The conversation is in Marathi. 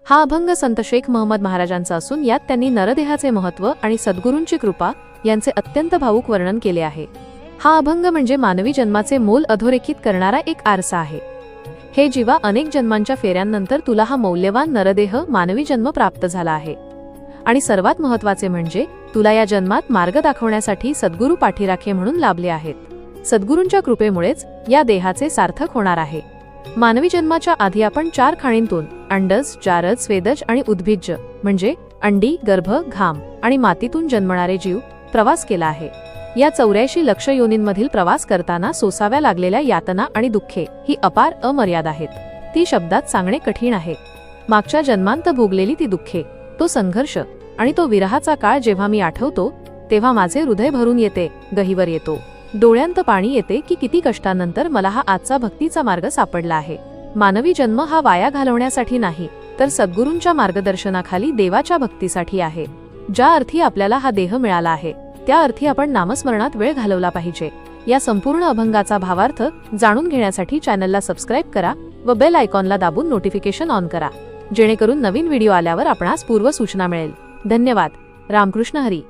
हा अभंग संत शेख महम्मद महाराजांचा असून यात त्यांनी नरदेहाचे महत्त्व आणि सद्गुरूंची कृपा यांचे अत्यंत भावुक वर्णन केले आहे। हा अभंग म्हणजे मानवी जन्माचे मोल अधोरेखित करणारा एक आरसा आहे। हे जीवा, अनेक जन्मांच्या फेऱ्यांनंतर तुला हा मौल्यवान नरदेह मानवी जन्म प्राप्त झाला आहे आणि सर्वात महत्त्वाचे म्हणजे तुला या जन्मात मार्ग दाखवण्यासाठी सद्गुरू पाठीराखे म्हणून लाभले आहेत। सद्गुरूंच्या कृपेमुळेच या देहाचे सार्थक होणार आहे। मानवी जन्माच्या आधी आपण 4 खाणींतून अंडज, जारज, स्वेदज आणि उद्भिज्ज म्हणजे अंडी, गर्भ, घाम आणि मातीतून जन्मणारे जीव प्रवास केला आहे। या 84 लक्ष योनींमधील प्रवास करताना सोसाव्या लागलेल्या यातना आणि दुःखे ही अपार अमर्याद आहेत। ती शब्दात सांगणे कठीण आहे। मागच्या जन्मांत भोगलेली ती दुःखे, तो संघर्ष आणि तो विरहाचा काळ जेव्हा मी आठवतो तेव्हा माझे हृदय भरून येते, गहिवर येतो, डोळ्यांत पाणी येते की किती कष्टानंतर मला हा आजचा भक्तीचा मार्ग सापडला आहे। मानवी जन्म हा वाया घालवण्यासाठी नाही, तर सद्गुरूंच्या मार्गदर्शनाखाली देवाच्या भक्तीसाठी आहे। ज्या अर्थी आपल्याला हा देह मिळाला आहे त्या अर्थी आपण नामस्मरणात वेळ घालवला पाहिजे। या संपूर्ण अभंगाचा भावार्थ जाणून घेण्यासाठी चॅनलला सबस्क्राईब करा व बेल आयकॉनला दाबून नोटिफिकेशन ऑन करा, जेणेकरून नवीन व्हिडिओ आल्यावर आपणास पूर्व सूचना मिळेल। धन्यवाद। रामकृष्ण हरी।